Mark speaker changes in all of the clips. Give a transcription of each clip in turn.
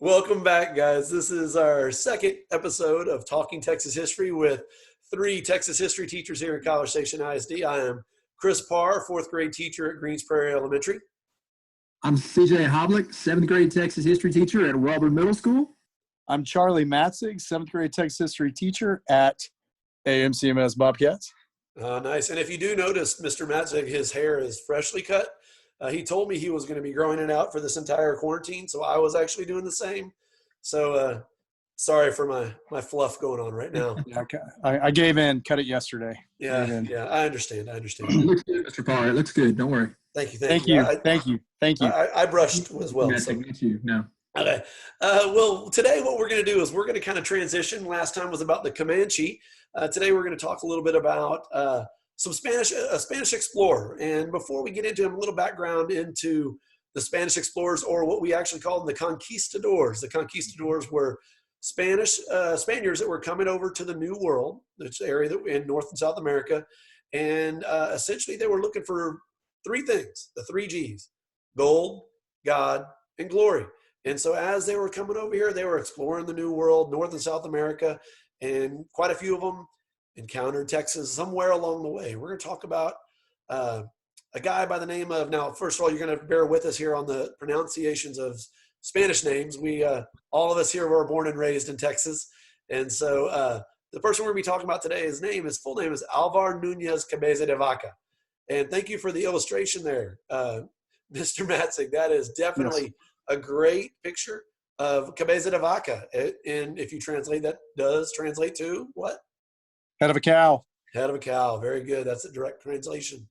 Speaker 1: Welcome back, guys. This is our second episode of Talking Texas History with three Texas history teachers here at College Station ISD. I am Chris Parr, fourth grade teacher at Greens Prairie Elementary.
Speaker 2: I'm CJ Hoblick, seventh grade Texas history teacher at Wellborn Middle School.
Speaker 3: I'm Charlie Matzig, seventh grade Texas history teacher at AMCMS Bobcats.
Speaker 1: Nice. And if you do notice, Mr. Matzig, his hair is freshly cut. He told me he was going to be growing it out for this entire quarantine, so I was actually doing the same. So sorry for my fluff going on right now.
Speaker 3: Yeah, I gave in, cut it yesterday.
Speaker 1: Yeah, I understand.
Speaker 2: It looks good, Mr. Parr. It looks good. Don't worry.
Speaker 1: Thank you.
Speaker 3: Thank you.
Speaker 1: I brushed as well.
Speaker 2: So. No.
Speaker 1: Okay. Well, today what we're going to do is we're going to kind of transition. Last time was about the Comanche. Today we're going to talk a little bit about a Spanish explorer. And before we get into him, a little background into the Spanish explorers, or what we actually call them the conquistadors. The conquistadors were Spaniards that were coming over to the New World, this area that in North and South America. And essentially they were looking for three things, the three G's: gold, God, and glory. And so as they were coming over here, they were exploring the New World, North and South America, and quite a few of them encountered Texas somewhere along the way. We're going to talk about a guy by the name of, now, first of all, you're going to bear with us here on the pronunciations of Spanish names. We, all of us here were born and raised in Texas. And so the person we're going to be talking about today, his full name is Alvar Nunez Cabeza de Vaca. And thank you for the illustration there, Mr. Matzig. That is definitely a great picture of Cabeza de Vaca. And if you translate, that does translate to what?
Speaker 3: Head of a cow.
Speaker 1: Head of a cow. Very good. That's a direct translation.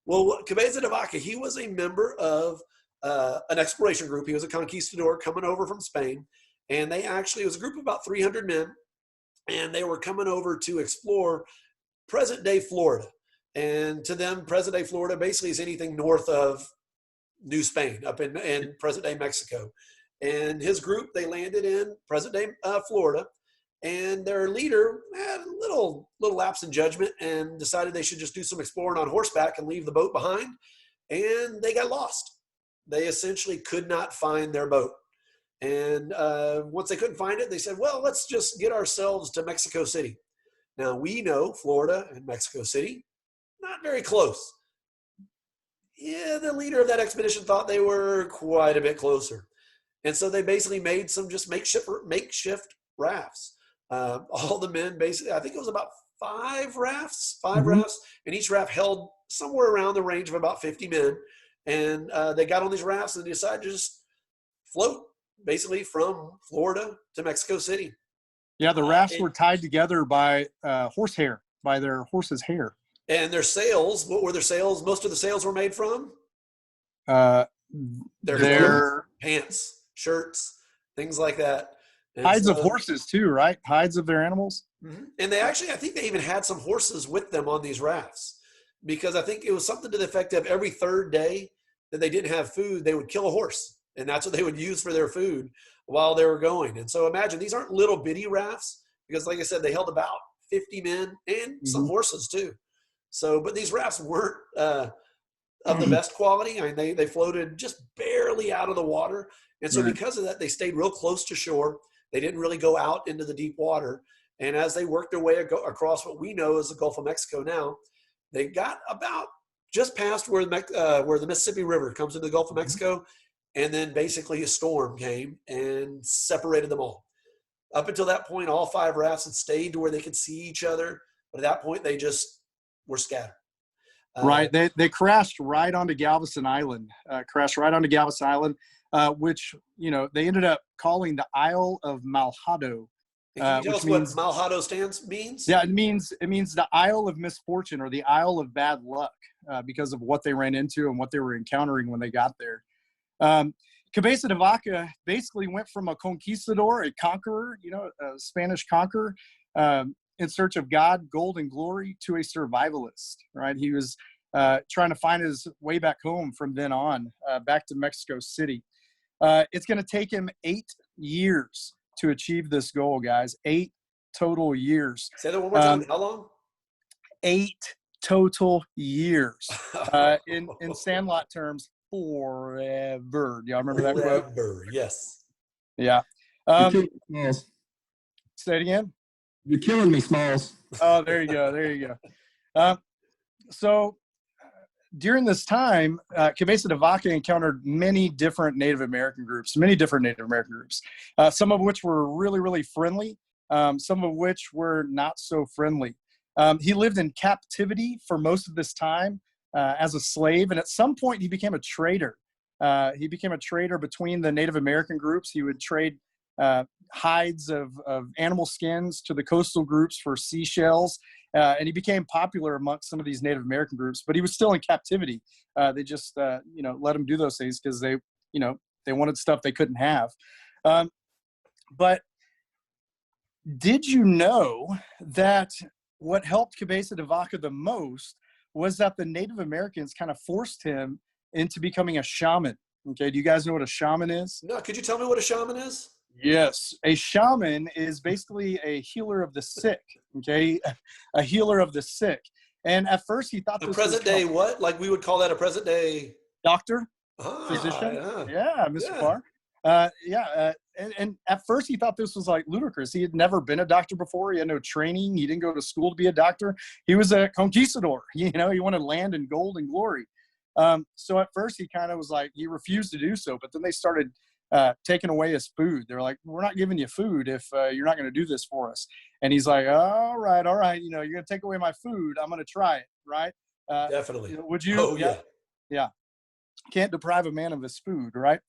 Speaker 1: Well, Cabeza de Vaca, he was a member of an exploration group. He was a conquistador coming over from Spain. And it was a group of about 300 men. And they were coming over to explore present-day Florida. And to them, present-day Florida basically is anything north of New Spain, up in present-day Mexico. And his group, they landed in present-day Florida. And their leader had a little lapse in judgment and decided they should just do some exploring on horseback and leave the boat behind. And they got lost. They essentially could not find their boat. And once they couldn't find it, they said, well, let's just get ourselves to Mexico City. Now, we know Florida and Mexico City, not very close. Yeah, the leader of that expedition thought they were quite a bit closer. And so they basically made some just makeshift rafts. All the men basically, I think it was about five rafts, and each raft held somewhere around the range of about 50 men. And they got on these rafts and decided to just float basically from Florida to Mexico City.
Speaker 3: Yeah, the rafts were tied together by horse hair, by their horse's hair.
Speaker 1: And their sails, what were their sails? Most of the sails were made from? Their pants, shirts, things like that. And
Speaker 3: hides of horses too, right? Hides of their animals.
Speaker 1: Mm-hmm. And I think they even had some horses with them on these rafts, because I think it was something to the effect of every third day that they didn't have food, they would kill a horse. And that's what they would use for their food while they were going. And so imagine, these aren't little bitty rafts, because like I said, they held about 50 men and some horses too. So, but these rafts weren't of the best quality. I mean, they floated just barely out of the water. And so because of that, they stayed real close to shore. They didn't really go out into the deep water. And as they worked their way across what we know as the Gulf of Mexico now, they got about just past where the Mississippi River comes into the Gulf of Mexico. And then basically a storm came and separated them all. Up until that point, all five rafts had stayed to where they could see each other. But at that point, they just were scattered.
Speaker 3: Right. They crashed right onto Galveston Island, which, they ended up calling the Isle of Malhado.
Speaker 1: Can you tell us what Malhado means?
Speaker 3: Yeah, it means the Isle of Misfortune, or the Isle of Bad Luck, because of what they ran into and what they were encountering when they got there. Cabeza de Vaca basically went from a conquistador, a conqueror, a Spanish conqueror, in search of God, gold, and glory, to a survivalist, right? He was trying to find his way back home from then on, back to Mexico City. It's going to take him 8 years to achieve this goal, guys. 8 total years.
Speaker 1: Say that one more time. How long?
Speaker 3: 8 total years. In Sandlot terms, forever. Do y'all remember that quote?
Speaker 1: Forever, yes.
Speaker 3: Yeah.
Speaker 2: You're killing me, Smalls.
Speaker 3: Say it again.
Speaker 2: You're killing me, Smalls.
Speaker 3: Oh, there you go. There you go. So during this time, Cabeza de Vaca encountered many different Native American groups, some of which were really, really friendly, some of which were not so friendly. He lived in captivity for most of this time as a slave, and at some point he became a trader. He became a trader between the Native American groups. He would trade hides of animal skins to the coastal groups for seashells. And he became popular amongst some of these Native American groups, but he was still in captivity. They just, let him do those things because they wanted stuff they couldn't have. But did you know that what helped Cabeza de Vaca the most was that the Native Americans kind of forced him into becoming a shaman? Okay, do you guys know what a shaman is?
Speaker 1: No, could you tell me what a shaman is?
Speaker 3: Yes, a shaman is basically a healer of the sick. Okay, a healer of the sick. And at first, he thought
Speaker 1: A
Speaker 3: this
Speaker 1: present
Speaker 3: was
Speaker 1: day what? Like we would call that a present day
Speaker 3: doctor, physician.
Speaker 1: Yeah.
Speaker 3: Yeah, Mr. Farr. And at first, he thought this was like ludicrous. He had never been a doctor before. He had no training. He didn't go to school to be a doctor. He was a conquistador. He wanted land and gold and glory. So at first, he kind of was like, he refused to do so. But then they started taking away his food. They're like, we're not giving you food if you're not going to do this for us. And he's like, all right. You're going to take away my food. I'm going to try it. Right.
Speaker 1: Definitely.
Speaker 3: Would you?
Speaker 1: Oh, yeah.
Speaker 3: Yeah. Can't deprive a man of his food. Right.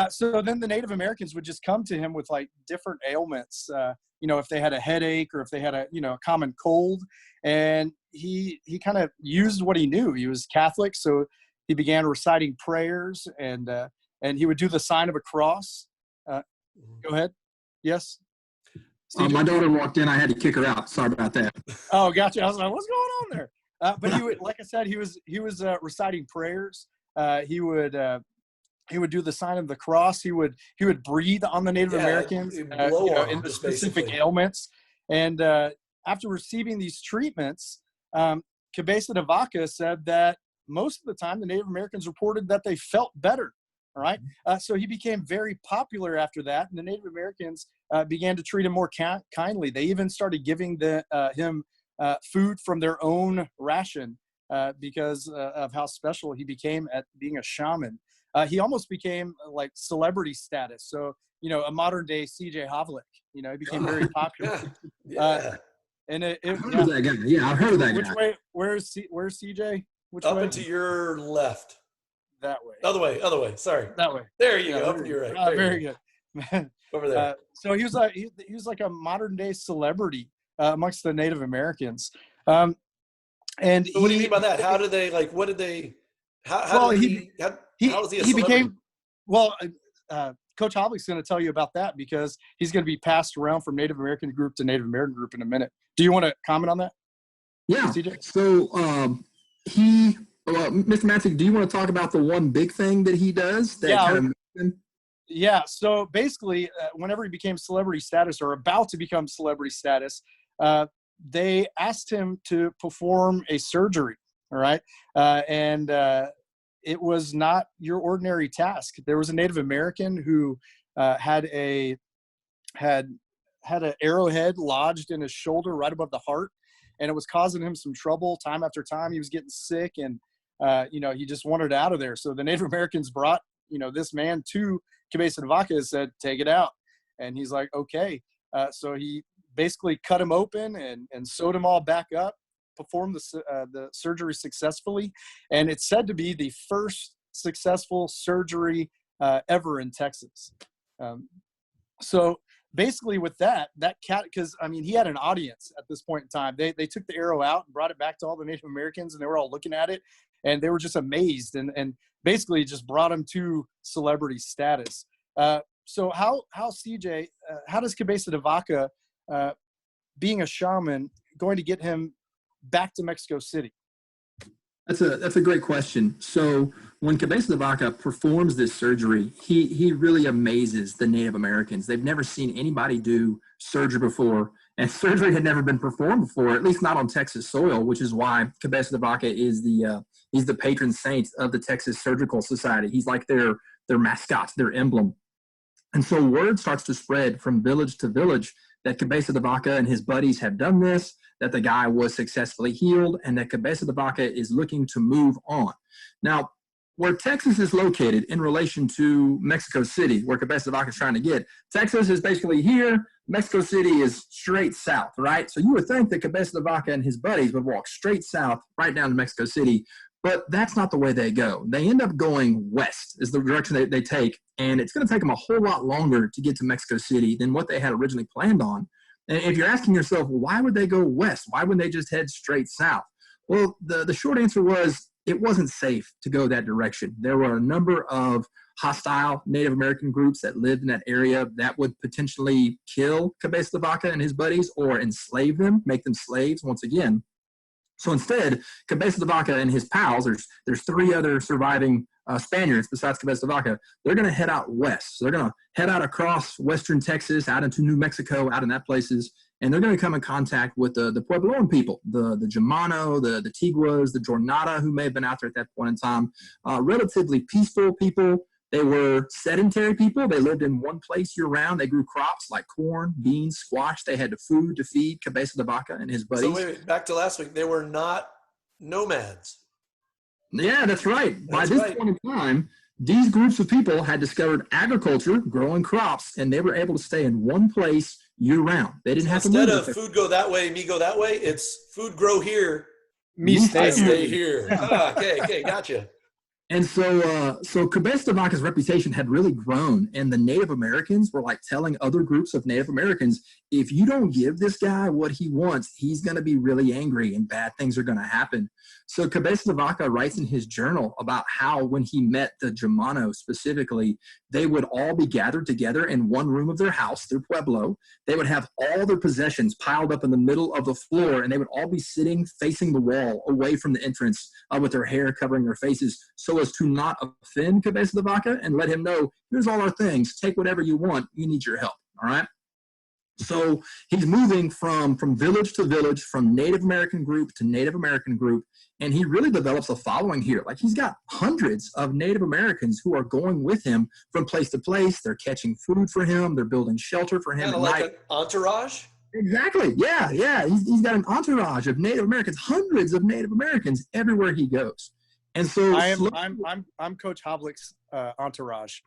Speaker 3: So then the Native Americans would just come to him with like different ailments, if they had a headache or if they had a common cold. And he kind of used what he knew. He was Catholic. So he began reciting prayers and he would do the sign of a cross. Go ahead. Yes.
Speaker 2: My daughter walked in. I had to kick her out. Sorry about that.
Speaker 3: Oh, gotcha. I was like, what's going on there? But he would, like I said, he was reciting prayers. He would do the sign of the cross. He would breathe on the Native Americans in the specific ailments. And after receiving these treatments, Cabeza de Vaca said that most of the time the Native Americans reported that they felt better. All right. So he became very popular after that. And the Native Americans began to treat him more kindly. They even started giving him food from their own ration because of how special he became at being a shaman. He almost became like celebrity status. So, a modern day CJ Havlik, he became very popular.
Speaker 1: Yeah.
Speaker 3: And
Speaker 2: I've heard of that guy. Yeah, I've heard of that guy.
Speaker 3: Which way? Where's CJ? Which
Speaker 1: Up
Speaker 3: way?
Speaker 1: and to your left.
Speaker 3: That way.
Speaker 1: Other way. Sorry.
Speaker 3: That way.
Speaker 1: There you go. Up and to your right.
Speaker 3: Very good.
Speaker 1: Over there.
Speaker 3: So he was like a modern day celebrity amongst the Native Americans. And
Speaker 1: so what do you mean by that? How did they what did they? How was he a celebrity?
Speaker 3: He became Coach Havlik's going to tell you about that because he's going to be passed around from Native American group to Native American group in a minute. Do you want to comment on that?
Speaker 2: Yeah.
Speaker 3: CJ?
Speaker 2: So Mr. Matzik, do you want to talk about the one big thing that he does?
Speaker 3: Yeah. So basically, whenever he became celebrity status or about to become celebrity status, they asked him to perform a surgery. All right. And it was not your ordinary task. There was a Native American who had an arrowhead lodged in his shoulder right above the heart, and it was causing him some trouble time after time. He was getting sick, and he just wanted out of there. So the Native Americans brought this man to Cabeza de Vaca and said, "Take it out," and he's like, "Okay." So he basically cut him open and sewed him all back up, performed the surgery successfully, and it's said to be the first successful surgery ever in Texas. So basically with that cat, because he had an audience at this point in time. They took the arrow out and brought it back to all the Native Americans, and they were all looking at it, and they were just amazed, and basically just brought him to celebrity status. So how CJ, how does Cabeza de Vaca, being a shaman, going to get him back to Mexico City?
Speaker 2: That's a great question. So when Cabeza de Vaca performs this surgery, he really amazes the Native Americans. They've never seen anybody do surgery before, and surgery had never been performed before, at least not on Texas soil, which is why Cabeza de Vaca is he's the patron saint of the Texas Surgical Society. He's like their mascot, their emblem. And so word starts to spread from village to village that Cabeza de Vaca and his buddies have done this, that the guy was successfully healed, and that Cabeza de Vaca is looking to move on. Now, where Texas is located in relation to Mexico City, where Cabeza de Vaca is trying to get, Texas is basically here. Mexico City is straight south, right? So you would think that Cabeza de Vaca and his buddies would walk straight south right down to Mexico City, but that's not the way they go. They end up going west is the direction they take, and it's going to take them a whole lot longer to get to Mexico City than what they had originally planned on. And if you're asking yourself, well, why would they go west? Why wouldn't they just head straight south? Well, the short answer was it wasn't safe to go that direction. There were a number of hostile Native American groups that lived in that area that would potentially kill Cabeza de Vaca and his buddies or enslave them, make them slaves once again. So instead, Cabeza de Vaca and his pals, there's 3 other surviving Spaniards besides Cabeza de Vaca, they're going to head out west. So they're going to head out across western Texas, out into New Mexico, out in that places, and they're going to come in contact with the Puebloan people, the Germano, the Tiguas, the Jornada, who may have been out there at that point in time. Relatively peaceful people. They were sedentary people. They lived in one place year-round. They grew crops like corn, beans, squash. They had food to feed Cabeza de Vaca and his buddies.
Speaker 1: So wait, back to last week. They were not nomads.
Speaker 2: Yeah, that's right.
Speaker 1: That's
Speaker 2: By this
Speaker 1: right.
Speaker 2: point in time, these groups of people had discovered agriculture, growing crops, and they were able to stay in one place year-round. They didn't have to move.
Speaker 1: Instead of food go that way, me go that way, it's food grow here,
Speaker 3: Me
Speaker 1: I
Speaker 3: stay
Speaker 1: stay
Speaker 3: here.
Speaker 1: here. Okay, gotcha.
Speaker 2: And so Cabeza de Vaca's reputation had really grown, and the Native Americans were like telling other groups of Native Americans, if you don't give this guy what he wants, he's going to be really angry and bad things are going to happen. So Cabeza de Vaca writes in his journal about how when he met the Germano specifically, they would all be gathered together in one room of their house, their pueblo. They would have all their possessions piled up in the middle of the floor, and they would all be sitting facing the wall away from the entrance with their hair covering their faces so as to not offend Cabeza de Vaca and let him know, here's all our things, take whatever you want, you need your help, all right? So he's moving from village to village, from Native American group to Native American group, and he really develops a following here. Like he's got hundreds of Native Americans who are going with him from place to place. They're catching food for him. They're building shelter for him
Speaker 1: Kind
Speaker 2: at
Speaker 1: of like
Speaker 2: night.
Speaker 1: an entourage.
Speaker 2: Exactly. Yeah. He's got an entourage of Native Americans, hundreds of Native Americans everywhere he goes. And so
Speaker 3: I'm Coach Hoblick's entourage.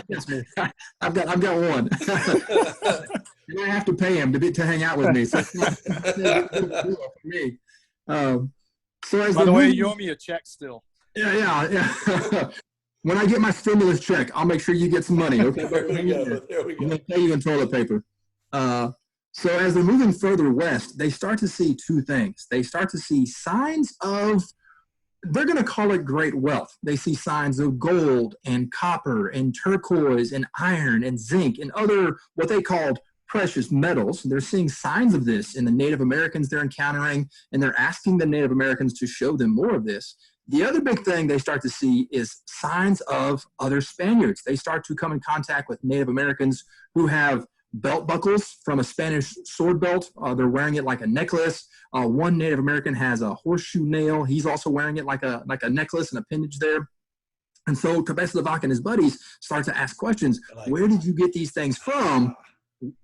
Speaker 2: It's me. I've got one. And I have to pay him to hang out with me. So it's not for me. So as
Speaker 3: By the way, you owe me a check still.
Speaker 2: Yeah. When I get my stimulus check, I'll make sure you get some money. Okay.
Speaker 1: There we go.
Speaker 2: I'm going to pay you in toilet paper. So as they're moving further west, they start to see 2 things. They start to see signs of, they're going to call it great wealth. They see signs of gold and copper and turquoise and iron and zinc and other what they called precious metals. They're seeing signs of this in the Native Americans they're encountering, and they're asking the Native Americans to show them more of this. The other big thing they start to see is signs of other Spaniards. They start to come in contact with Native Americans who have belt buckles from a Spanish sword belt. They're wearing it like a necklace. One Native American has a horseshoe nail. He's also wearing it like a necklace, an appendage there. And so Cabeza de Vaca and his buddies start to ask questions. Where did you get these things from?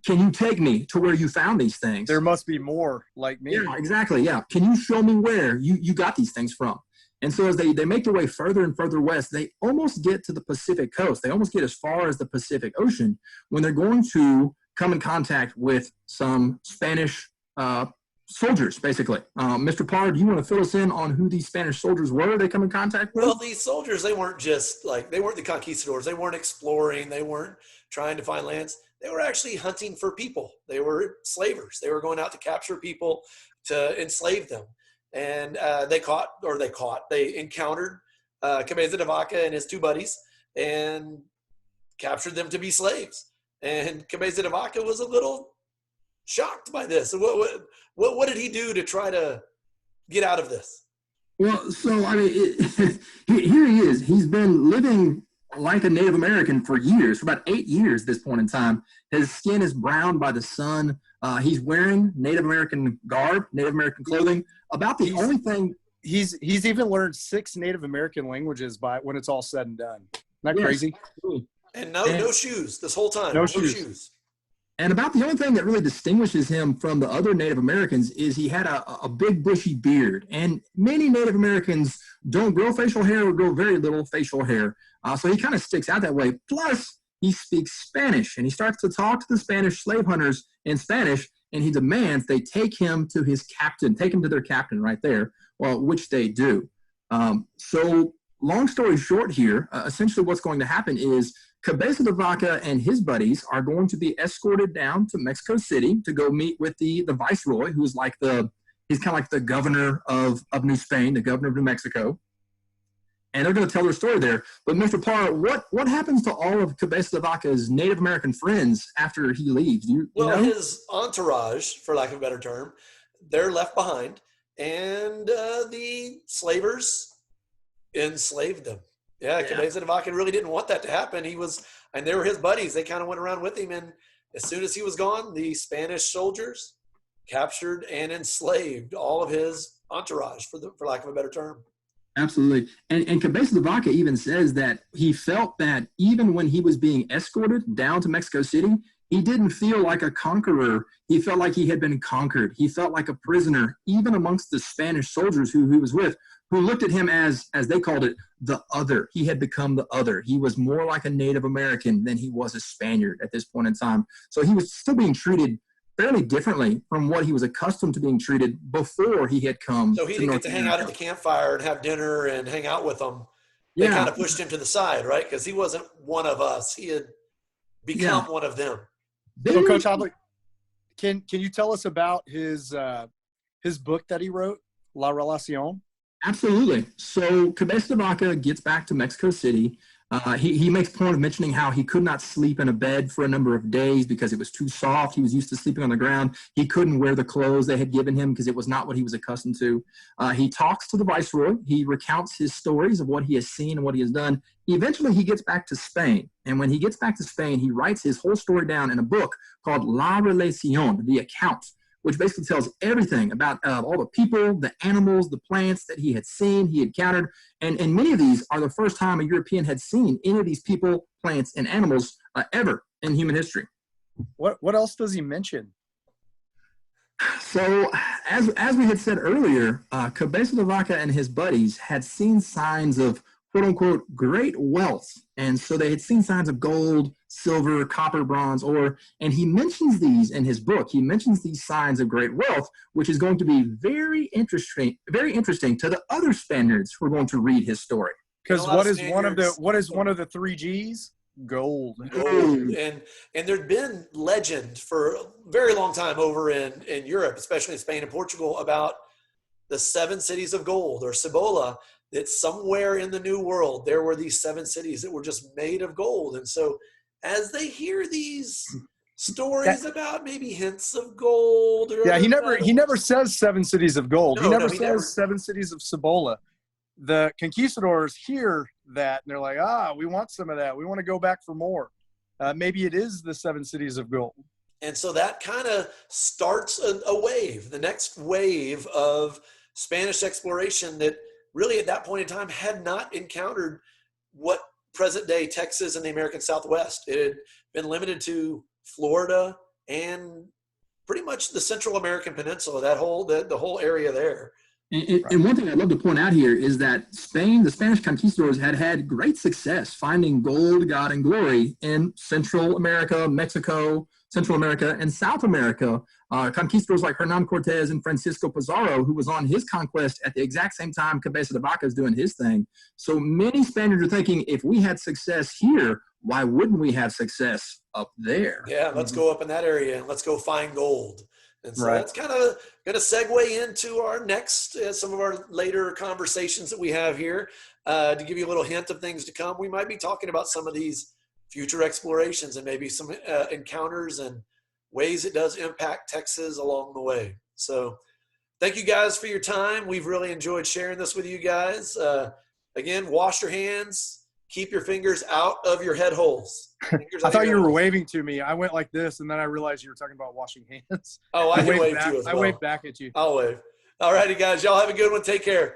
Speaker 2: Can you take me to where you found these things?
Speaker 3: There must be more like me.
Speaker 2: Yeah, exactly. Yeah. Can you show me where you got these things from? And so as they make their way further and further west, they almost get to the Pacific coast. They almost get as far as the Pacific Ocean when they're going to come in contact with some Spanish soldiers, basically. Mr. Parr, do you want to fill us in on who these Spanish soldiers were they come in contact with?
Speaker 1: Well, these soldiers, they weren't the conquistadors. They weren't exploring. They weren't trying to find lands. They were actually hunting for people. They were slavers. They were going out to capture people to enslave them. And they encountered Cabeza de Vaca and his 2 buddies and captured them to be slaves. And Cabeza de Vaca was a little shocked by this. What did he do to try to get out of this?
Speaker 2: Well, so, I mean, here he is. He's been living like a Native American for years, for about 8 years at this point in time. His skin is browned by the sun. He's wearing Native American garb, Native American clothing. About the only thing.
Speaker 3: He's even learned 6 Native American languages by when it's all said and done. Isn't that crazy?
Speaker 1: And no shoes this whole time.
Speaker 3: No
Speaker 1: No
Speaker 3: shoes.
Speaker 1: shoes.
Speaker 2: And about the only thing that really distinguishes him from the other Native Americans is he had a big bushy beard. And many Native Americans don't grow facial hair or grow very little facial hair. So he kind of sticks out that way. Plus, he speaks Spanish, and he starts to talk to the Spanish slave hunters in Spanish, and he demands they take him to his captain, take him to their captain right there, well, which they do. So long story short here, essentially what's going to happen is Cabeza de Vaca and his buddies are going to be escorted down to Mexico City to go meet with the viceroy, who's like he's kind of like the governor of New Spain, the governor of New Mexico. And they're going to tell their story there. But Mr. Parr, what happens to all of Cabeza de Vaca's Native American friends after he leaves? You know?
Speaker 1: His entourage, for lack of a better term, they're left behind, and the slavers enslaved them. Yeah, Cabeza de Vaca really didn't want that to happen. And they were his buddies. They kind of went around with him, and as soon as he was gone, the Spanish soldiers captured and enslaved all of his entourage, for lack of a better term.
Speaker 2: Absolutely. And Cabeza de Vaca even says that he felt that even when he was being escorted down to Mexico City, he didn't feel like a conqueror. He felt like he had been conquered. He felt like a prisoner, even amongst the Spanish soldiers who he was with, who looked at him as they called it, the other. He had become the other. He was more like a Native American than he was a Spaniard at this point in time. So he was still being treated fairly differently from what he was accustomed to being treated before he had come.
Speaker 1: So he didn't get to hang out at the campfire and have dinner and hang out with them. They kind of pushed him to the side, right? Because he wasn't one of us. He had become one of them.
Speaker 3: So, Coach Hodley, can you tell us about his book that he wrote, La Relación?
Speaker 2: Absolutely. So Cabeza de Vaca gets back to Mexico City. He makes point of mentioning how he could not sleep in a bed for a number of days because it was too soft. He was used to sleeping on the ground. He couldn't wear the clothes they had given him because it was not what he was accustomed to. He talks to the viceroy. He recounts his stories of what he has seen and what he has done. Eventually, he gets back to Spain. And when he gets back to Spain, he writes his whole story down in a book called La Relación, the account, which basically tells everything about all the people, the animals, the plants that he had seen, he had encountered. And many of these are the first time a European had seen any of these people, plants, and animals ever in human history.
Speaker 3: What else does he mention?
Speaker 2: So as we had said earlier, Cabeza de Vaca and his buddies had seen signs of quote-unquote great wealth. And so they had seen signs of gold, silver, copper, bronze, ore, and he mentions these in his book. He mentions these signs of great wealth, which is going to be very interesting to the other Spaniards who are going to read his story.
Speaker 3: Because what is one of the 3 G's? Gold.
Speaker 1: And there'd been legend for a very long time over in Europe, especially in Spain and Portugal, about the 7 cities of gold, or Cibola, that somewhere in the New World there were these 7 cities that were just made of gold. And so as they hear these stories about maybe hints of gold, or
Speaker 3: he never says 7 cities of gold. He never says 7 cities of Cibola. The conquistadors hear that and they're like, we want some of that. We want to go back for more. Maybe it is the 7 cities of gold.
Speaker 1: And so that kind of starts a wave, the next wave of Spanish exploration that really at that point in time had not encountered what present day Texas and the American Southwest. It had been limited to Florida and pretty much the Central American Peninsula, the whole area there.
Speaker 2: And one thing I'd love to point out here is that Spain, the Spanish conquistadors, had great success finding gold, God, and glory in Central America, Mexico, Central America, and South America. Conquistadors like Hernan Cortez and Francisco Pizarro, who was on his conquest at the exact same time Cabeza de Vaca is doing his thing. So many Spaniards are thinking, if we had success here, why wouldn't we have success up there?
Speaker 1: Yeah, let's go up in that area and let's go find gold. And so that's kind of going to segue into our next, some of our later conversations that we have here. To give you a little hint of things to come, we might be talking about some of these future explorations and maybe some encounters and ways it does impact Texas along the way. So thank you guys for your time. We've really enjoyed sharing this with you guys. Again, wash your hands. Keep your fingers out of your head holes.
Speaker 3: I thought you were waving to me. I went like this, and then I realized you were talking about washing hands.
Speaker 1: Oh, I can wave to you as well.
Speaker 3: I waved back at you.
Speaker 1: I'll wave. All righty, guys. Y'all have a good one. Take care.